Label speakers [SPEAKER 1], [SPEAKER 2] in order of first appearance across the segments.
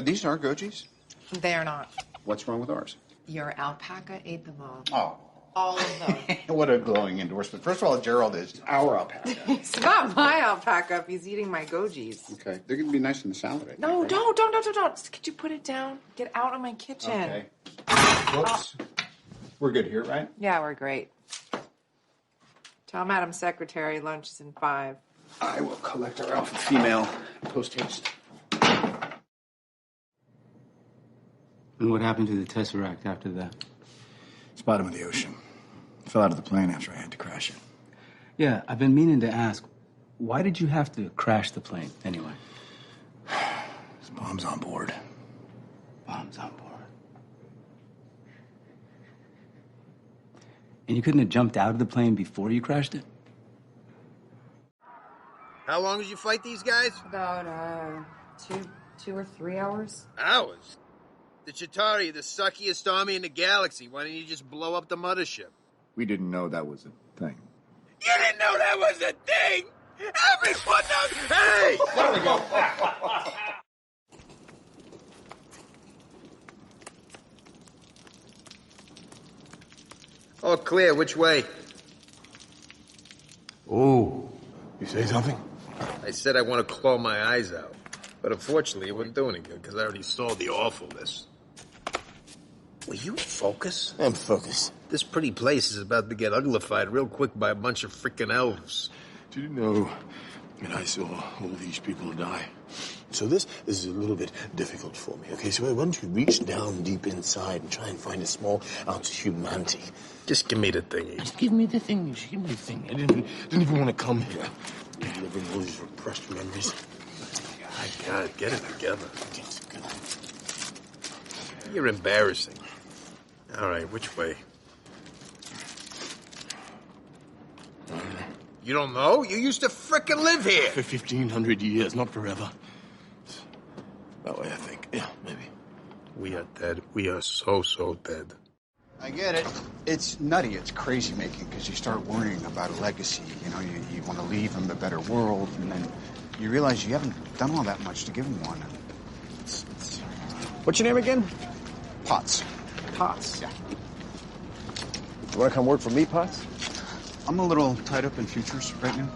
[SPEAKER 1] These are Goji's?
[SPEAKER 2] They are not.
[SPEAKER 1] What's wrong with ours?
[SPEAKER 2] Your alpaca ate them all.
[SPEAKER 1] Oh.
[SPEAKER 2] All of them.
[SPEAKER 1] What a glowing endorsement. First of all, Gerald is our alpaca.
[SPEAKER 2] It's not my alpaca if he's eating my Gojis.
[SPEAKER 1] Okay. They're going to be nice in the salad, I think.
[SPEAKER 2] No,
[SPEAKER 1] right?
[SPEAKER 2] don't. Could you put it down? Get out of my kitchen.
[SPEAKER 1] Okay. Whoops. We're good here, right?
[SPEAKER 2] Yeah, we're great. Tell Madam Secretary lunch is in 5.
[SPEAKER 1] I will collect our alpha female post-haste.
[SPEAKER 3] And what happened to the Tesseract after that?
[SPEAKER 4] It's bottom of the ocean. Fell out of the plane after I had to crash it.
[SPEAKER 3] Yeah, I've been meaning to ask, why did you have to crash the plane anyway?
[SPEAKER 4] There's bombs on board.
[SPEAKER 3] Bombs on board. And you couldn't have jumped out of the plane before you crashed it?
[SPEAKER 5] How long did you fight these guys?
[SPEAKER 2] About, 2 or 3 hours.
[SPEAKER 5] Hours? The Chitauri, the suckiest army in the galaxy. Why didn't you just blow up the mothership?
[SPEAKER 4] We didn't know that was a thing.
[SPEAKER 5] You didn't know that was a thing! Everyone knows! Hey! There we go. All clear. Which way?
[SPEAKER 4] Oh, you say something?
[SPEAKER 5] I said I want to claw my eyes out. But unfortunately, it wouldn't do any good, because I already saw the awfulness. Will you focus?
[SPEAKER 6] I'm focused.
[SPEAKER 5] This pretty place is about to get uglified real quick by a bunch of freaking elves.
[SPEAKER 6] Do you know, I saw all these people die. So this is a little bit difficult for me, okay? So I want to reach down deep inside and try and find a small ounce of humanity.
[SPEAKER 5] Just give me the thingy.
[SPEAKER 6] Just give me the thing. Just give me the thing. I didn't even want to come here. Living all these repressed memories.
[SPEAKER 5] My God, get it together. You're embarrassing. All right, which way? You don't know? You used to frickin' live here.
[SPEAKER 6] For 1,500 years, not forever. That way, I think. Yeah, maybe.
[SPEAKER 5] We are dead. We are so dead.
[SPEAKER 1] I get it. It's nutty. It's crazy making because you start worrying about a legacy. You know, you want to leave him a better world, and then you realize you haven't done all that much to give him one.
[SPEAKER 7] What's your name again?
[SPEAKER 1] Potts.
[SPEAKER 7] Potts.
[SPEAKER 1] Yeah.
[SPEAKER 7] You want to come work for me, Potts?
[SPEAKER 1] I'm a little tied up in futures right now.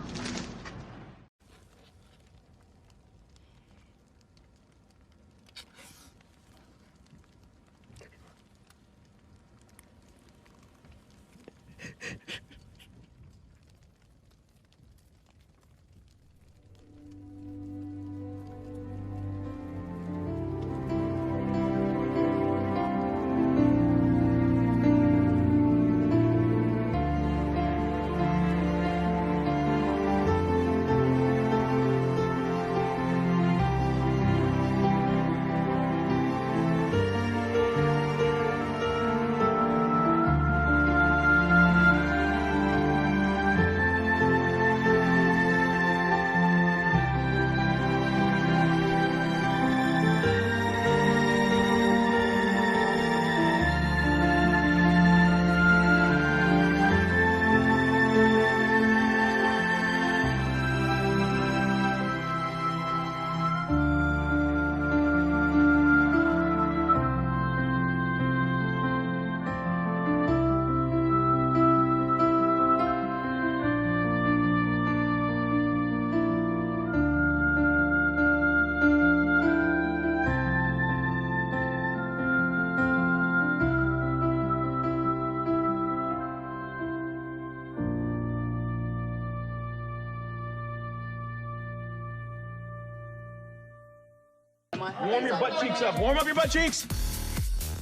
[SPEAKER 7] Warm your butt cheeks up. Warm up your butt cheeks.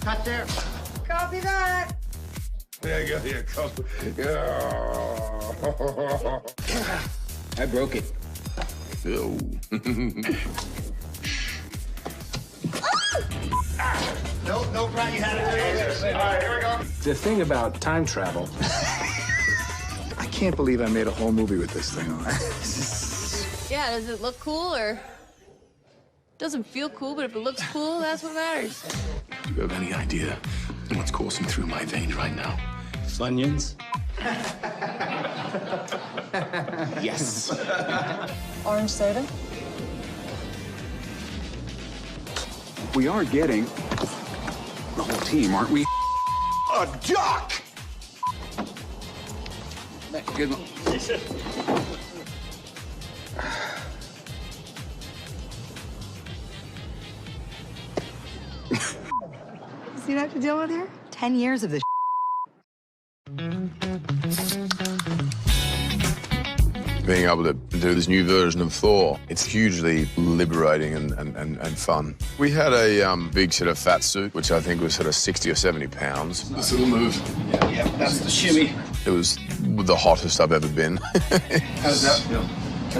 [SPEAKER 1] Cut there.
[SPEAKER 2] Copy that.
[SPEAKER 6] Yeah.
[SPEAKER 3] I broke it.
[SPEAKER 6] Oh.
[SPEAKER 1] No, Brad, you had it. All right, here we go.
[SPEAKER 3] The thing about time travel.
[SPEAKER 4] I can't believe I made a whole movie with this thing on.
[SPEAKER 8] Yeah, does it look cool or... Doesn't feel cool, but if it looks cool, that's what matters.
[SPEAKER 6] Do you have any idea what's coursing through my veins right now?
[SPEAKER 3] Funyuns?
[SPEAKER 6] Yes.
[SPEAKER 2] Orange soda?
[SPEAKER 1] We are getting the whole team, aren't we?
[SPEAKER 6] A duck!
[SPEAKER 1] Good one.
[SPEAKER 9] See what I have to deal with here? 10 years of this.
[SPEAKER 6] Being able to do this new version of Thor, it's hugely liberating and fun. We had a big sort of fat suit, which I think was sort of 60 or 70 pounds.
[SPEAKER 4] This little move. Yeah, that's the shimmy.
[SPEAKER 6] It was the hottest I've ever been.
[SPEAKER 4] How does that feel?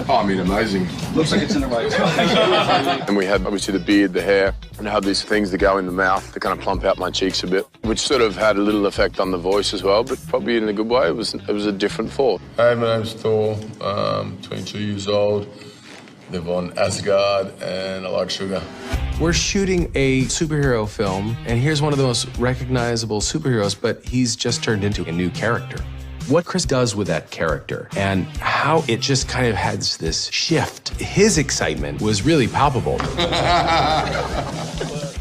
[SPEAKER 6] Oh, I mean, amazing.
[SPEAKER 3] Looks like it's in the right spot.
[SPEAKER 6] And we had obviously the beard, the hair, and I had these things that go in the mouth to kind of plump out my cheeks a bit, which sort of had a little effect on the voice as well, but probably in a good way. It was a different Thor.
[SPEAKER 10] Hi, my name's Thor. 22 years old. Live on Asgard, and I like sugar.
[SPEAKER 11] We're shooting a superhero film, and here's one of the most recognizable superheroes, but he's just turned into a new character. What Chris does with that character and how it just kind of has this shift. His excitement was really palpable.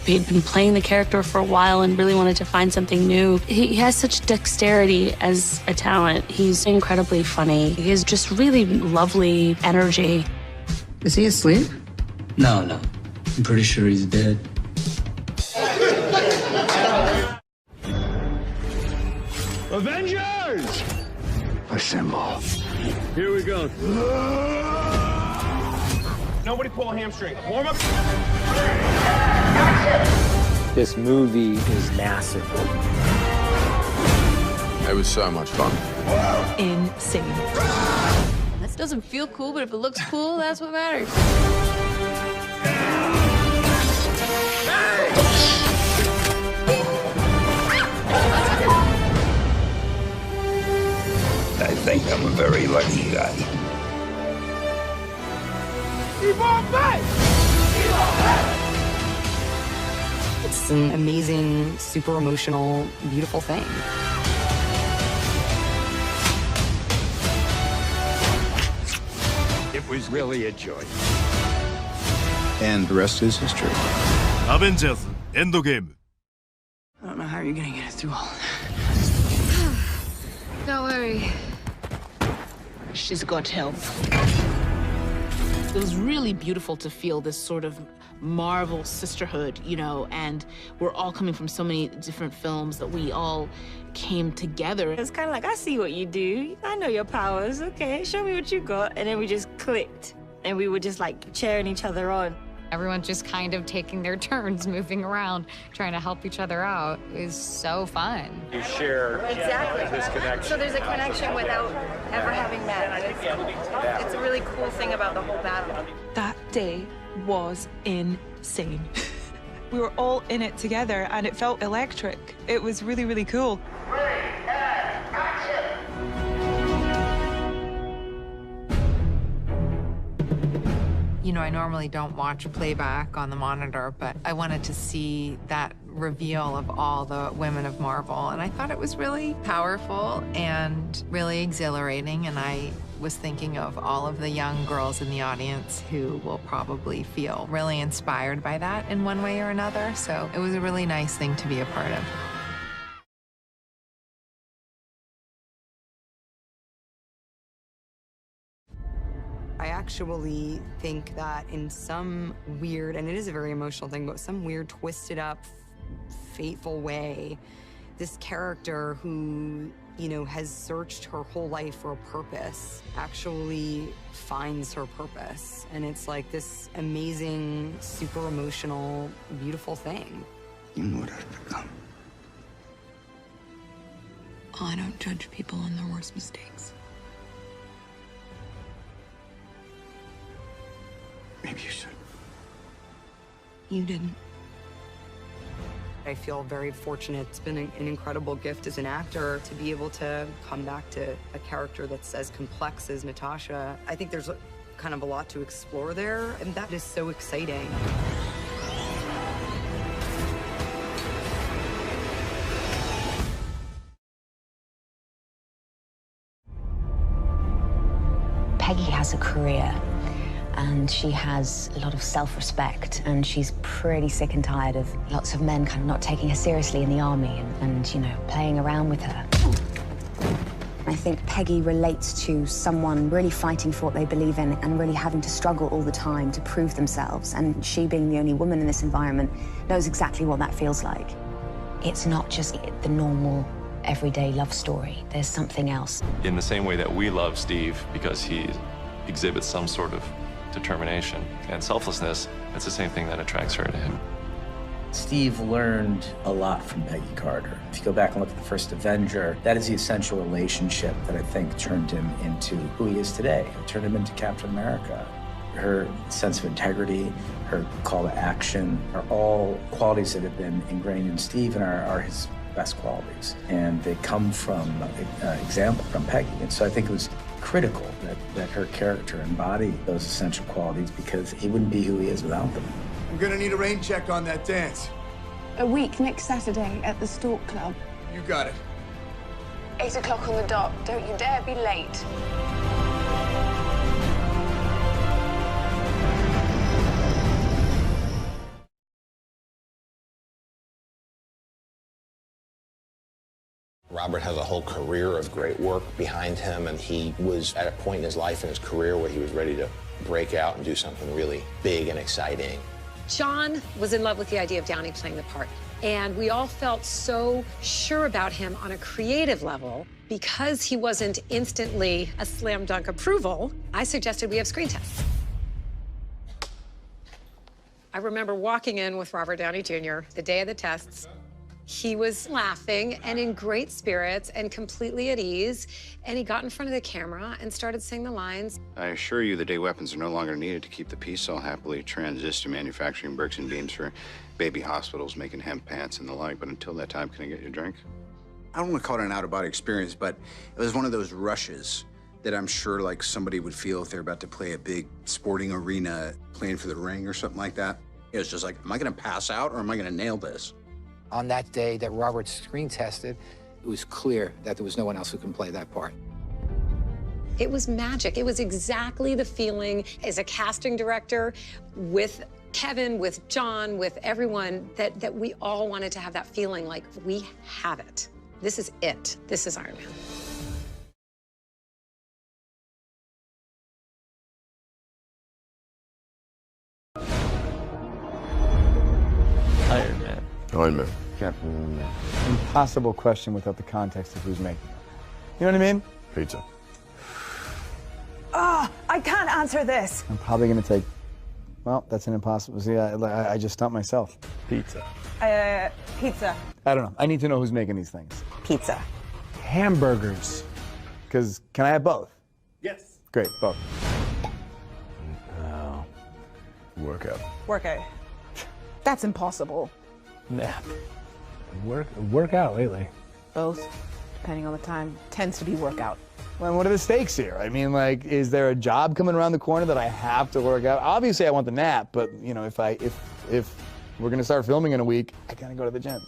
[SPEAKER 8] He'd been playing the character for a while and really wanted to find something new. He has such dexterity as a talent. He's incredibly funny. He has just really lovely energy.
[SPEAKER 9] Is he asleep?
[SPEAKER 3] No. I'm pretty sure he's dead.
[SPEAKER 7] Avengers!
[SPEAKER 1] Assemble.
[SPEAKER 7] Here we go. Nobody pull a hamstring. Warm up.
[SPEAKER 12] This movie is massive.
[SPEAKER 6] It was so much fun.
[SPEAKER 9] Insane.
[SPEAKER 8] This doesn't feel cool, but if it looks cool, that's what matters.
[SPEAKER 13] I think I'm a very lucky guy.
[SPEAKER 9] It's an amazing, super emotional, beautiful thing.
[SPEAKER 13] It was really a joy.
[SPEAKER 1] And the rest is history.
[SPEAKER 7] Avengers endgame.
[SPEAKER 9] I don't know how you're gonna get it through all that.
[SPEAKER 8] Don't worry.
[SPEAKER 9] She's got help.
[SPEAKER 14] It was really beautiful to feel this sort of Marvel sisterhood, you know, and we're all coming from so many different films that we all came together.
[SPEAKER 9] It's kind of like, I see what you do. I know your powers. Okay, show me what you got. And then we just clicked. And we were just like cheering each other on.
[SPEAKER 15] Everyone's just kind of taking their turns, moving around, trying to help each other out. It was so fun.
[SPEAKER 12] You share this connection.
[SPEAKER 9] So there's a connection without ever having met. It's a really cool thing about the whole battle.
[SPEAKER 16] That day was insane. We were all in it together and it felt electric. It was really, really cool.
[SPEAKER 2] You know, I normally don't watch playback on the monitor, but I wanted to see that reveal of all the women of Marvel, and I thought it was really powerful and really exhilarating, and I was thinking of all of the young girls in the audience who will probably feel really inspired by that in one way or another, so it was a really nice thing to be a part of.
[SPEAKER 9] I actually think that in some weird, and it is a very emotional thing, but some weird, twisted up, fateful way, this character who, you know, has searched her whole life for a purpose actually finds her purpose. And it's like this amazing, super emotional, beautiful thing.
[SPEAKER 1] You know what I've become.
[SPEAKER 9] I don't judge people on their worst mistakes.
[SPEAKER 1] Maybe you should.
[SPEAKER 9] You didn't. I feel very fortunate. It's been an incredible gift as an actor to be able to come back to a character that's as complex as Natasha. I think there's kind of a lot to explore there, and that is so exciting.
[SPEAKER 17] Peggy has a career. and she has a lot of self-respect, and she's pretty sick and tired of lots of men kind of not taking her seriously in the army and you know, playing around with her. I think Peggy relates to someone really fighting for what they believe in and really having to struggle all the time to prove themselves. And she, being the only woman in this environment, knows exactly what that feels like. It's not just the normal, everyday love story. There's something else.
[SPEAKER 18] In the same way that we love Steve because he exhibits some sort of determination and selflessness, it's the same thing that attracts her to him.
[SPEAKER 3] Steve learned a lot from Peggy Carter. If you go back and look at the first Avenger, that is the essential relationship that I think turned him into who he is today. It turned him into Captain America. Her sense of integrity, her call to action are all qualities that have been ingrained in Steve and are his best qualities. And they come from example from Peggy. And so I think it was critical that her character embodied those essential qualities because he wouldn't be who he is without them.
[SPEAKER 4] I'm gonna need a rain check on that dance.
[SPEAKER 19] A week next Saturday at the Stork Club.
[SPEAKER 4] You got it.
[SPEAKER 19] 8 o'clock on the dot. Don't you dare be late.
[SPEAKER 20] Robert has a whole career of great work behind him, and he was at a point in his life and his career where he was ready to break out and do something really big and exciting.
[SPEAKER 21] John was in love with the idea of Downey playing the part, and we all felt so sure about him on a creative level. Because he wasn't instantly a slam dunk approval, I suggested we have screen tests. I remember walking in with Robert Downey Jr. the day of the tests. He was laughing and in great spirits and completely at ease, and he got in front of the camera and started saying the lines.
[SPEAKER 1] I assure you the day weapons are no longer needed to keep the peace cell happily transist to manufacturing bricks and beams for baby hospitals, making hemp pants and the like, but until that time, can I get you a drink? I don't want to call it an out-of-body experience, but it was one of those rushes that I'm sure like somebody would feel if they're about to play a big sporting arena, playing for the ring or something like that. It was just like, am I gonna pass out or am I gonna nail this?
[SPEAKER 22] On that day that Robert screen tested, it was clear that there was no one else who can play that part.
[SPEAKER 21] It was magic. It was exactly the feeling as a casting director with Kevin, with John, with everyone, that we all wanted to have that feeling like we have it. This is it. This is Iron Man.
[SPEAKER 23] Iron Man.
[SPEAKER 4] Iron Man.
[SPEAKER 23] Captain Man.
[SPEAKER 4] Impossible question without the context of who's making it. You know what I mean?
[SPEAKER 6] Pizza.
[SPEAKER 19] Ah, I can't answer this.
[SPEAKER 4] I'm probably gonna take, well, that's an impossible, see, I just stumped myself.
[SPEAKER 23] Pizza.
[SPEAKER 19] Pizza.
[SPEAKER 4] I don't know, I need to know who's making these things.
[SPEAKER 19] Pizza.
[SPEAKER 4] Hamburgers. Because, can I have both?
[SPEAKER 23] Yes.
[SPEAKER 4] Great, both.
[SPEAKER 23] Oh.
[SPEAKER 4] Workout.
[SPEAKER 19] Workout. That's impossible.
[SPEAKER 23] Nap. Workout lately.
[SPEAKER 19] Both, depending on the time, tends to be workout.
[SPEAKER 4] Well, what are the stakes here? I mean, like, is there a job coming around the corner that I have to work out? Obviously, I want the nap, but, you know, if we're gonna start filming in a week, I gotta go to the gym.